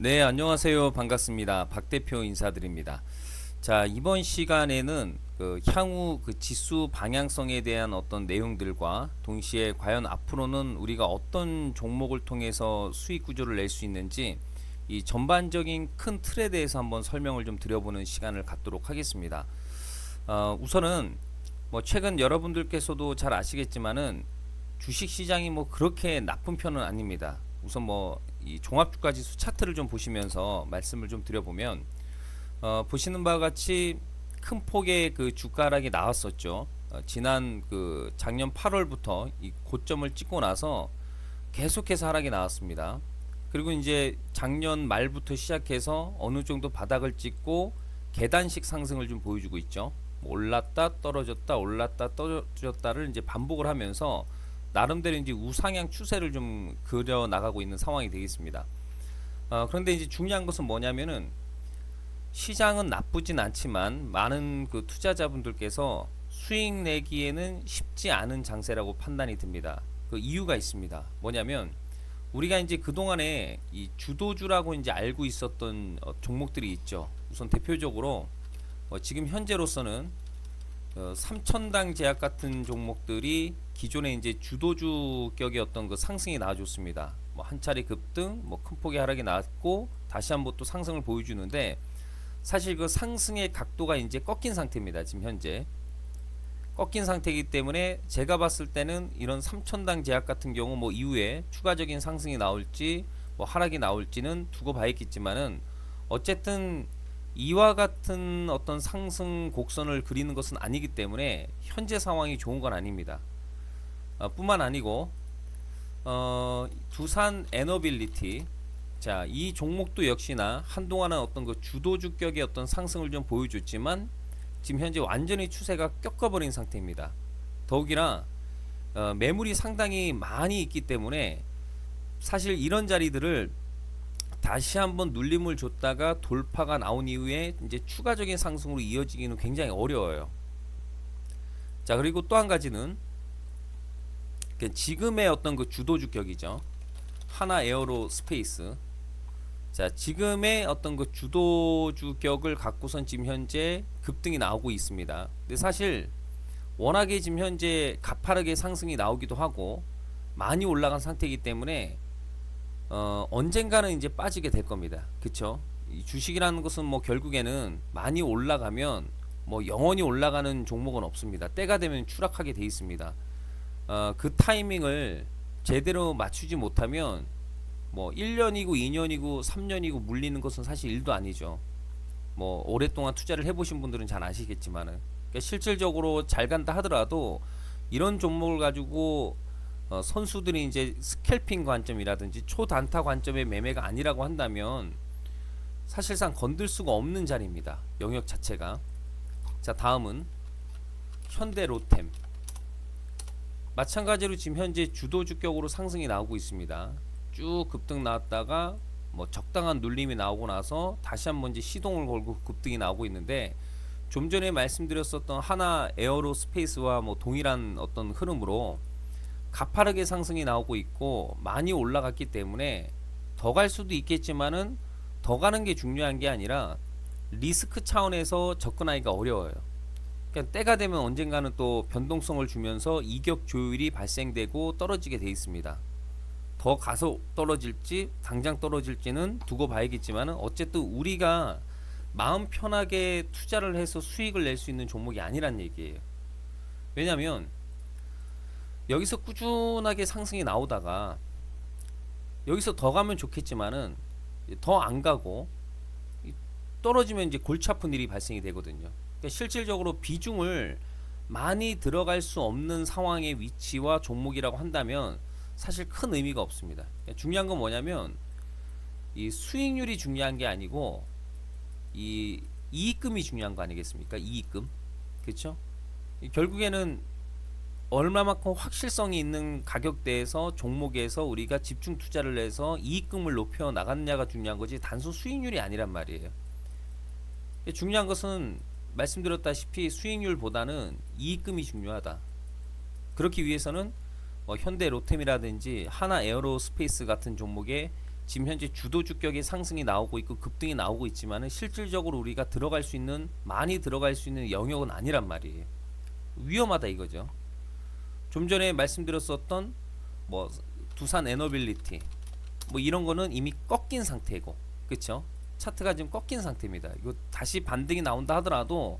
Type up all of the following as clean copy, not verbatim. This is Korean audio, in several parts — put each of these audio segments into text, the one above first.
네, 안녕하세요. 반갑습니다. 박 대표 인사드립니다. 자, 이번 시간에는 향후 지수 방향성에 대한 어떤 내용들과 동시에 과연 앞으로는 우리가 어떤 종목을 통해서 수익 구조를 낼 수 있는지 이 전반적인 큰 틀에 대해서 한번 설명을 좀 드려보는 시간을 갖도록 하겠습니다. 우선은 뭐 최근 여러분들께서도 잘 아시겠지만은 주식 시장이 뭐 그렇게 나쁜 편은 아닙니다. 우선 뭐 이 종합주가지수 차트를 좀 보시면서 말씀을 좀 드려보면 보시는 바와 같이 큰 폭의 그 주가 하락이 나왔었죠. 지난 작년 8월부터 이 고점을 찍고 나서 계속해서 하락이 나왔습니다. 그리고 이제 작년 말부터 시작해서 어느 정도 바닥을 찍고 계단식 상승을 좀 보여주고 있죠. 올랐다 떨어졌다 올랐다 떨어졌다를 이제 반복을 하면서 나름대로 이제 우상향 추세를 좀 그려 나가고 있는 상황이 되겠습니다. 그런데 이제 중요한 것은 뭐냐면은 시장은 나쁘진 않지만 많은 그 투자자분들께서 수익 내기에는 쉽지 않은 장세라고 판단이 듭니다. 그 이유가 있습니다. 뭐냐면 우리가 이제 그동안에 이 주도주라고 이제 알고 있었던 종목들이 있죠. 우선 대표적으로 지금 현재로서는 삼천당 제약 같은 종목들이 기존에 이제 주도주격의 어떤 그 상승이 나와줬습니다. 뭐 한 차례 급등, 뭐 큰 폭의 하락이 나왔고 다시 한번 또 상승을 보여주는데 사실 그 상승의 각도가 이제 꺾인 상태입니다. 지금 현재 꺾인 상태이기 때문에 제가 봤을 때는 이런 삼천당 제약 같은 경우 뭐 이후에 추가적인 상승이 나올지 뭐 하락이 나올지는 두고 봐야겠지만은 어쨌든 이와 같은 어떤 상승 곡선을 그리는 것은 아니기 때문에 현재 상황이 좋은 건 아닙니다. 뿐만 아니고 두산 에너빌리티, 자, 이 종목도 역시나 한동안은 어떤 그 주도주격의 어떤 상승을 좀 보여줬지만 지금 현재 완전히 추세가 꺾어버린 상태입니다. 더욱이나 매물이 상당히 많이 있기 때문에 사실 이런 자리들을 다시 한번 눌림을 줬다가 돌파가 나온 이후에 이제 추가적인 상승으로 이어지기는 굉장히 어려워요. 자, 그리고 또 한 가지는 지금의 어떤 그 주도주격이죠. 하나 에어로 스페이스. 자, 지금의 어떤 그 주도주격을 갖고선 지금 현재 급등이 나오고 있습니다. 근데 사실 워낙에 지금 현재 가파르게 상승이 나오기도 하고 많이 올라간 상태이기 때문에 언젠가는 이제 빠지게 될 겁니다. 그쵸? 이 주식이라는 것은 뭐 결국에는 많이 올라가면 뭐 영원히 올라가는 종목은 없습니다. 때가 되면 추락하게 돼 있습니다. 그 타이밍을 제대로 맞추지 못하면 뭐 1년이고 2년이고 3년이고 물리는 것은 사실 일도 아니죠. 뭐 오랫동안 투자를 해보신 분들은 잘 아시겠지만은 그러니까 실질적으로 잘 간다 하더라도 이런 종목을 가지고 선수들이 이제 스캘핑 관점이라든지 초단타 관점의 매매가 아니라고 한다면 사실상 건들 수가 없는 자리입니다. 영역 자체가. 자, 다음은 현대로템. 마찬가지로 지금 현재 주도주격으로 상승이 나오고 있습니다. 쭉 급등 나왔다가 뭐 적당한 눌림이 나오고 나서 다시 한번 이제 시동을 걸고 급등이 나오고 있는데 좀 전에 말씀드렸었던 하나 에어로스페이스와 뭐 동일한 어떤 흐름으로 가파르게 상승이 나오고 있고 많이 올라갔기 때문에 더 갈 수도 있겠지만은 더 가는 게 중요한 게 아니라 리스크 차원에서 접근하기가 어려워요. 그러니까 때가 되면 언젠가는 또 변동성을 주면서 이격 조율이 발생되고 떨어지게 돼 있습니다. 더 가서 떨어질지 당장 떨어질지는 두고 봐야겠지만은 어쨌든 우리가 마음 편하게 투자를 해서 수익을 낼 수 있는 종목이 아니란 얘기예요. 왜냐면 여기서 꾸준하게 상승이 나오다가 여기서 더 가면 좋겠지만은 더 안 가고 떨어지면 이제 골치 아픈 일이 발생이 되거든요. 그러니까 실질적으로 비중을 많이 들어갈 수 없는 상황의 위치와 종목이라고 한다면 사실 큰 의미가 없습니다. 그러니까 중요한 건 뭐냐면 이 수익률이 중요한 게 아니고 이 이익금이 중요한 거 아니겠습니까? 이익금. 그렇죠? 결국에는 얼마만큼 확실성이 있는 가격대에서 종목에서 우리가 집중 투자를 해서 이익금을 높여 나갔냐가 중요한 거지 단순 수익률이 아니란 말이에요. 중요한 것은 말씀드렸다시피 수익률보다는 이익금이 중요하다. 그렇기 위해서는 현대 로템이라든지 하나 에어로스페이스 같은 종목의 지금 현재 주도 주격의 상승이 나오고 있고 급등이 나오고 있지만은 실질적으로 우리가 들어갈 수 있는 많이 들어갈 수 있는 영역은 아니란 말이에요. 위험하다 이거죠. 좀 전에 말씀드렸었던 뭐 두산 에너빌리티 뭐 이런 거는 이미 꺾인 상태고, 그렇죠? 차트가 지금 꺾인 상태입니다. 이거 다시 반등이 나온다 하더라도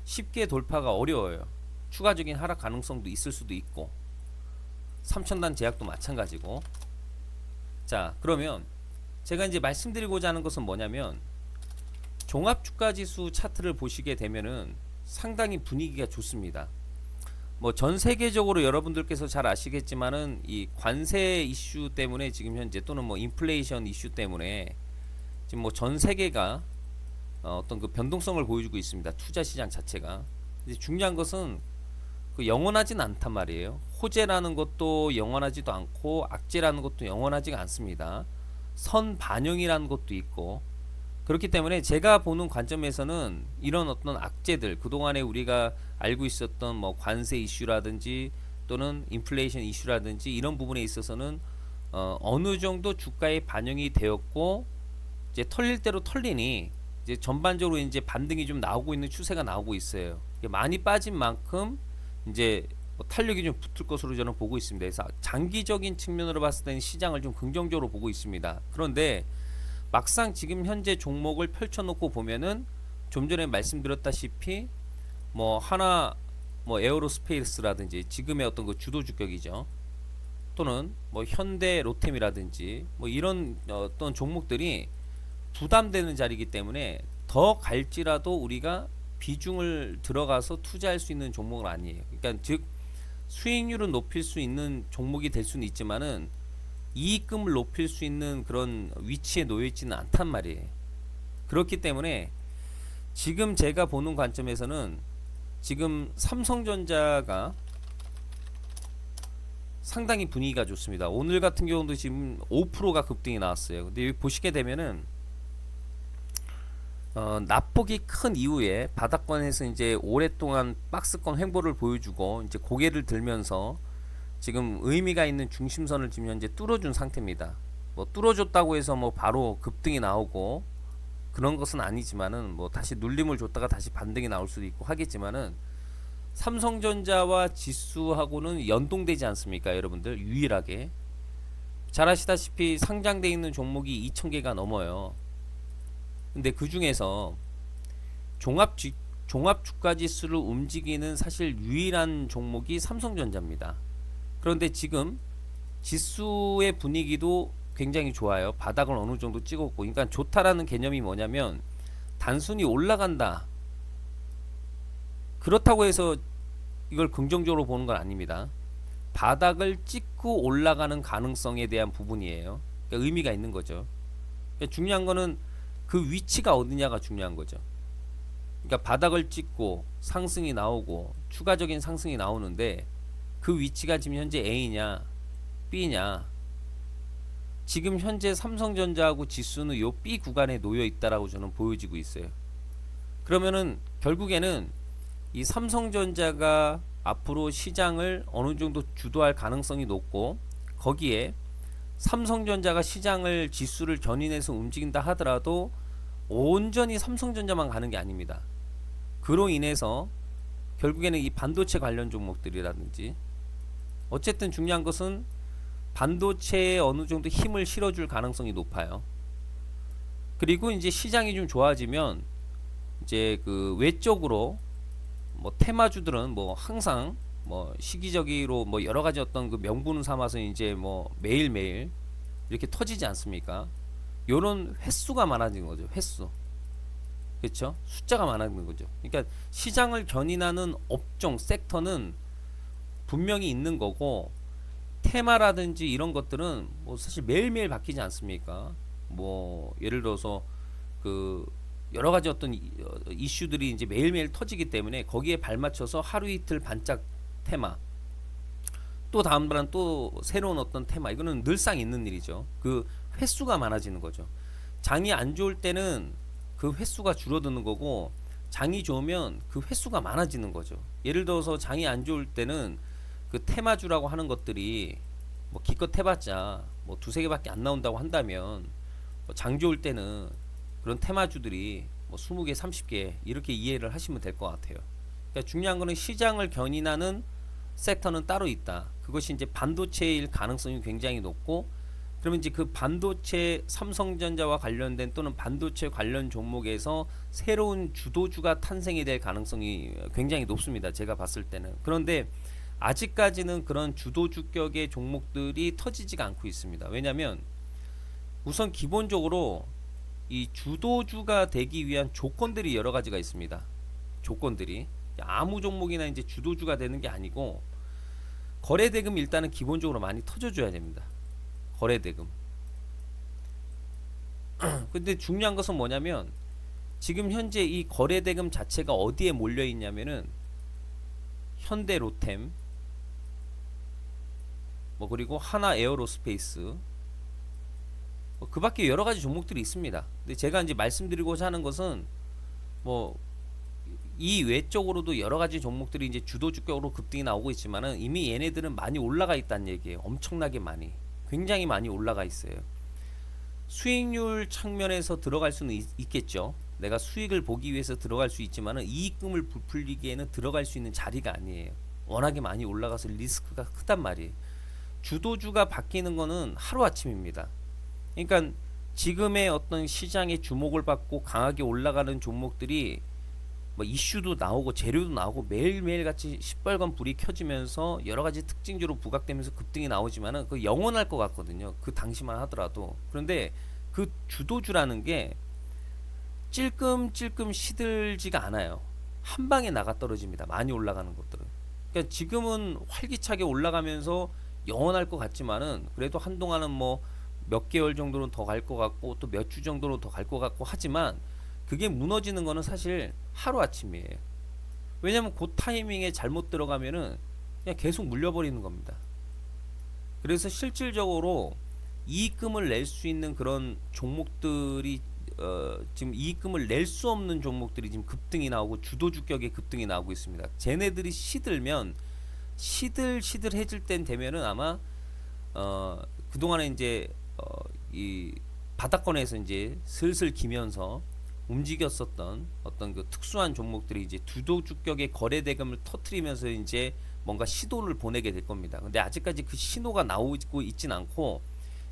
쉽게 돌파가 어려워요. 추가적인 하락 가능성도 있을 수도 있고, 3000단 제약도 마찬가지고. 자, 그러면 제가 이제 말씀드리고자 하는 것은 뭐냐면, 종합주가지수 차트를 보시게 되면은 상당히 분위기가 좋습니다. 뭐 전 세계적으로 여러분들께서 잘 아시겠지만은 이 관세 이슈 때문에 지금 현재, 또는 뭐 인플레이션 이슈 때문에 지금 뭐 전 세계가 어떤 그 변동성을 보여주고 있습니다. 투자 시장 자체가. 근데 중요한 것은 그 영원하진 않단 말이에요. 호재라는 것도 영원하지도 않고 악재라는 것도 영원하지가 않습니다. 선반영이라는 것도 있고. 그렇기 때문에 제가 보는 관점에서는 이런 어떤 악재들, 그동안에 우리가 알고 있었던 뭐 관세 이슈라든지 또는 인플레이션 이슈라든지 이런 부분에 있어서는 어느 정도 주가에 반영이 되었고, 이제 털릴 대로 털리니 이제 전반적으로 이제 반등이 좀 나오고 있는 추세가 나오고 있어요. 많이 빠진 만큼 이제 뭐 탄력이 좀 붙을 것으로 저는 보고 있습니다. 그래서 장기적인 측면으로 봤을 때는 시장을 좀 긍정적으로 보고 있습니다. 그런데 막상 지금 현재 종목을 펼쳐놓고 보면은 좀 전에 말씀드렸다시피 뭐 하나 뭐 에어로스페이스라든지 지금의 어떤 그 주도 주격이죠. 또는 뭐 현대 로템이라든지 뭐 이런 어떤 종목들이 부담되는 자리이기 때문에 더 갈지라도 우리가 비중을 들어가서 투자할 수 있는 종목은 아니에요. 그러니까 즉 수익률은 높일 수 있는 종목이 될 수는 있지만은 이익금을 높일 수 있는 그런 위치에 놓여 있지는 않단 말이에요. 그렇기 때문에 지금 제가 보는 관점에서는 지금 삼성전자가 상당히 분위기가 좋습니다. 오늘 같은 경우도 지금 5%가 급등이 나왔어요. 근데 여기 보시게 되면은 낙폭이 큰 이후에 바닥권에서 이제 오랫동안 박스권 횡보를 보여주고 이제 고개를 들면서 지금 의미가 있는 중심선을 지금 현재 뚫어준 상태입니다. 뭐 뚫어줬다고 해서 뭐 바로 급등이 나오고 그런 것은 아니지만은 뭐 다시 눌림을 줬다가 다시 반등이 나올 수도 있고 하겠지만은 삼성전자와 지수하고는 연동되지 않습니까, 여러분들? 유일하게 잘 아시다시피 상장돼 있는 종목이 2000개가 넘어요. 근데 그 중에서 종합주가지수를 움직이는 사실 유일한 종목이 삼성전자입니다. 그런데 지금 지수의 분위기도 굉장히 좋아요. 바닥을 어느 정도 찍었고, 그러니까 좋다라는 개념이 뭐냐면 단순히 올라간다, 그렇다고 해서 이걸 긍정적으로 보는 건 아닙니다. 바닥을 찍고 올라가는 가능성에 대한 부분이에요. 그러니까 의미가 있는 거죠. 그러니까 중요한 거는 그 위치가 어디냐가 중요한 거죠. 그러니까 바닥을 찍고 상승이 나오고 추가적인 상승이 나오는데 그 위치가 지금 현재 A냐 B냐. 지금 현재 삼성전자하고 지수는 요 B 구간에 놓여 있다라고 저는 보여지고 있어요. 그러면은 결국에는 이 삼성전자가 앞으로 시장을 어느 정도 주도할 가능성이 높고, 거기에 삼성전자가 시장을 지수를 견인해서 움직인다 하더라도 온전히 삼성전자만 가는 게 아닙니다. 그로 인해서 결국에는 이 반도체 관련 종목들이라든지, 어쨌든 중요한 것은 반도체에 어느 정도 힘을 실어줄 가능성이 높아요. 그리고 이제 시장이 좀 좋아지면 이제 그 외적으로 뭐 테마주들은 뭐 항상 뭐 시기적으로 뭐 여러 가지 어떤 그 명분을 삼아서 이제 뭐 매일매일 이렇게 터지지 않습니까? 요런 횟수가 많아지는 거죠. 횟수. 그렇죠? 숫자가 많아지는 거죠. 그러니까 시장을 견인하는 업종, 섹터는 분명히 있는 거고, 테마라든지 이런 것들은 뭐 사실 매일매일 바뀌지 않습니까? 뭐 예를 들어서 그 여러 가지 어떤 이슈들이 이제 매일매일 터지기 때문에 거기에 발맞춰서 하루 이틀 반짝 테마, 또 다음날은 또 새로운 어떤 테마, 이거는 늘상 있는 일이죠. 그 횟수가 많아지는 거죠. 장이 안 좋을 때는 그 횟수가 줄어드는 거고, 장이 좋으면 그 횟수가 많아지는 거죠. 예를 들어서 장이 안 좋을 때는 그 테마주라고 하는 것들이 뭐 기껏 해봤자 뭐 두세 개밖에 안 나온다고 한다면 장 좋을 때는 그런 테마주들이 뭐 20개, 30개 이렇게 이해를 하시면 될 것 같아요. 그러니까 중요한 거는 시장을 견인하는 섹터는 따로 있다. 그것이 이제 반도체일 가능성이 굉장히 높고, 그러면 이제 그 반도체 삼성전자와 관련된 또는 반도체 관련 종목에서 새로운 주도주가 탄생이 될 가능성이 굉장히 높습니다. 제가 봤을 때는. 그런데 아직까지는 그런 주도주격의 종목들이 터지지가 않고 있습니다. 왜냐하면 우선 기본적으로 이 주도주가 되기 위한 조건들이 여러 가지가 있습니다. 조건들이 아무 종목이나 이제 주도주가 되는 게 아니고, 거래대금 일단은 기본적으로 많이 터져줘야 됩니다. 거래대금. 근데 중요한 것은 뭐냐면 지금 현재 이 거래대금 자체가 어디에 몰려 있냐면은 현대로템, 뭐 그리고 하나 에어로스페이스, 뭐 그밖에 여러 가지 종목들이 있습니다. 근데 제가 이제 말씀드리고자 하는 것은 뭐 이 외적으로도 여러 가지 종목들이 이제 주도주격으로 급등이 나오고 있지만은 이미 얘네들은 많이 올라가 있다는 얘기예요. 엄청나게 많이, 굉장히 많이 올라가 있어요. 수익률 측면에서 들어갈 수는 있겠죠. 내가 수익을 보기 위해서 들어갈 수 있지만은 이익금을 부풀리기에는 들어갈 수 있는 자리가 아니에요. 워낙에 많이 올라가서 리스크가 크단 말이에요. 주도주가 바뀌는 거는 하루아침입니다. 그러니까 지금의 어떤 시장의 주목을 받고 강하게 올라가는 종목들이 뭐 이슈도 나오고 재료도 나오고 매일매일 같이 시뻘건 불이 켜지면서 여러 가지 특징주로 부각되면서 급등이 나오지만은 그 영원할 것 같거든요. 그 당시만 하더라도. 그런데 그 주도주라는 게 찔끔찔끔 시들지가 않아요. 한 방에 나가 떨어집니다. 많이 올라가는 것들은. 그러니까 지금은 활기차게 올라가면서 영원할 것 같지만은 그래도 한동안은 뭐 몇 개월 정도는 더 갈 것 같고 또 몇 주 정도는 더 갈 것 같고 하지만, 그게 무너지는 거는 사실 하루아침이에요. 왜냐면 그 타이밍에 잘못 들어가면은 그냥 계속 물려버리는 겁니다. 그래서 실질적으로 이익금을 낼 수 있는 그런 종목들이 지금 이익금을 낼 수 없는 종목들이 지금 급등이 나오고 주도주격의 급등이 나오고 있습니다. 쟤네들이 시들면 시들시들해질 땐 되면은 아마 그동안에 이제 이 바닥권에서 이제 슬슬 기면서 움직였었던 어떤 그 특수한 종목들이 이제 주도주격의 거래대금을 터트리면서 이제 뭔가 시도를 보내게 될 겁니다. 근데 아직까지 그 신호가 나오고 있진 않고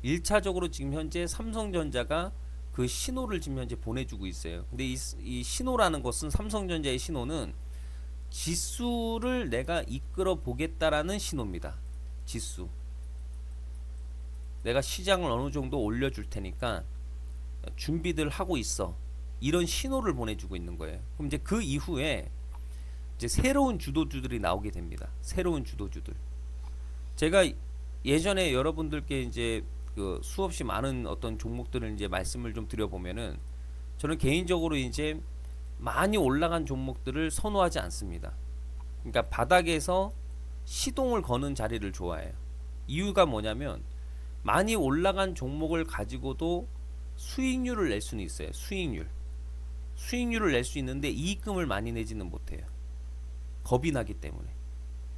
1차적으로 지금 현재 삼성전자가 그 신호를 지금 현재 보내주고 있어요. 근데 이 신호라는 것은, 삼성전자의 신호는 지수를 내가 이끌어 보겠다라는 신호입니다. 지수. 내가 시장을 어느 정도 올려줄 테니까 준비들 하고 있어. 이런 신호를 보내주고 있는 거예요. 그럼 이제 그 이후에 이제 새로운 주도주들이 나오게 됩니다. 새로운 주도주들. 제가 예전에 여러분들께 이제 그 수없이 많은 어떤 종목들을 이제 말씀을 좀 드려보면은, 저는 개인적으로 이제 많이 올라간 종목들을 선호하지 않습니다. 그러니까 바닥에서 시동을 거는 자리를 좋아해요. 이유가 뭐냐면 많이 올라간 종목을 가지고도 수익률을 낼 수는 있어요. 수익률을 낼 수 있는데 이익금을 많이 내지는 못해요. 겁이 나기 때문에.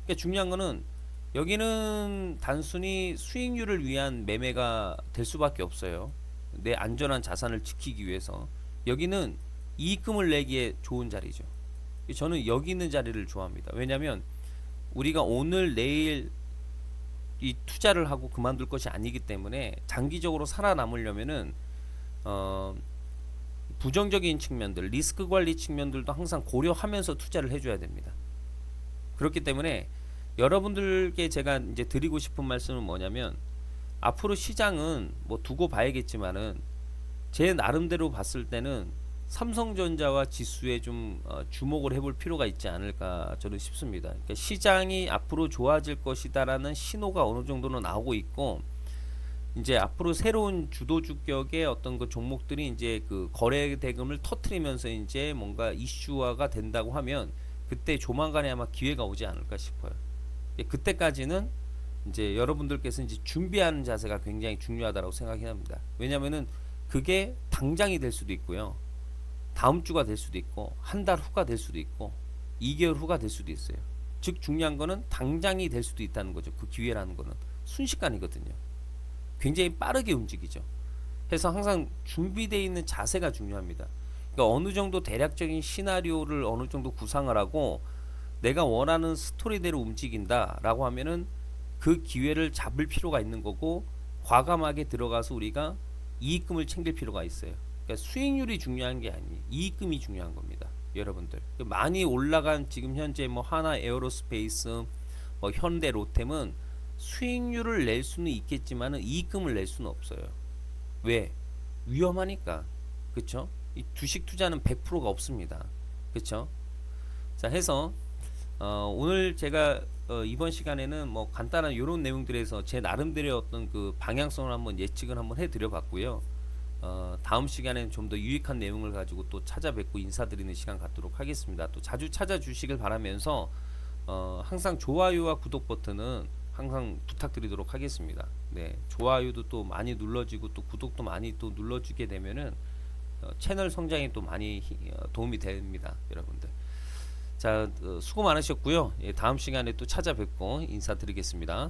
그러니까 중요한 거는 여기는 단순히 수익률을 위한 매매가 될 수밖에 없어요. 내 안전한 자산을 지키기 위해서. 여기는 이익금을 내기에 좋은 자리죠. 저는 여기 있는 자리를 좋아합니다. 왜냐하면 우리가 오늘 내일 이 투자를 하고 그만둘 것이 아니기 때문에 장기적으로 살아남으려면은 부정적인 측면들, 리스크 관리 측면들도 항상 고려하면서 투자를 해줘야 됩니다. 그렇기 때문에 여러분들께 제가 이제 드리고 싶은 말씀은 뭐냐면, 앞으로 시장은 뭐 두고 봐야겠지만은 제 나름대로 봤을 때는 삼성전자와 지수에 좀 주목을 해볼 필요가 있지 않을까 저는 싶습니다. 그러니까 시장이 앞으로 좋아질 것이다라는 신호가 어느 정도는 나오고 있고, 이제 앞으로 새로운 주도주격의 어떤 그 종목들이 이제 그 거래 대금을 터트리면서 이제 뭔가 이슈화가 된다고 하면 그때 조만간에 아마 기회가 오지 않을까 싶어요. 그때까지는 이제 여러분들께서 이제 준비하는 자세가 굉장히 중요하다고 생각이 합니다. 왜냐면은 그게 당장이 될 수도 있고요. 다음 주가 될 수도 있고, 한 달 후가 될 수도 있고, 2개월 후가 될 수도 있어요. 즉 중요한 거는 당장이 될 수도 있다는 거죠. 그 기회라는 거는 순식간이거든요. 굉장히 빠르게 움직이죠. 해서 항상 준비되어 있는 자세가 중요합니다. 그러니까 어느 정도 대략적인 시나리오를 어느 정도 구상을 하고 내가 원하는 스토리대로 움직인다라고 하면은 그 기회를 잡을 필요가 있는 거고, 과감하게 들어가서 우리가 이익금을 챙길 필요가 있어요. 그러니까 수익률이 중요한 게 아니에요. 이익금이 중요한 겁니다. 여러분들 많이 올라간 지금 현재 뭐 하나 에어로스페이스, 뭐 현대 로템은 수익률을 낼 수는 있겠지만은 이익금을 낼 수는 없어요. 왜? 위험하니까. 그쵸? 이 주식 투자는 100%가 없습니다. 그쵸? 자, 해서 오늘 제가 이번 시간에는 뭐 간단한 이런 내용들에서 제 나름대로의 어떤 그 방향성을 한번 예측을 한번 해드려 봤고요. 다음 시간에는 좀 더 유익한 내용을 가지고 또 찾아뵙고 인사드리는 시간 갖도록 하겠습니다. 또 자주 찾아주시길 바라면서 항상 좋아요와 구독 버튼은 항상 부탁드리도록 하겠습니다. 네, 좋아요도 또 많이 눌러지고 또 구독도 많이 또 눌러주게 되면은 채널 성장에 또 많이 도움이 됩니다, 여러분들. 자, 수고 많으셨고요. 예, 다음 시간에 또 찾아뵙고 인사드리겠습니다.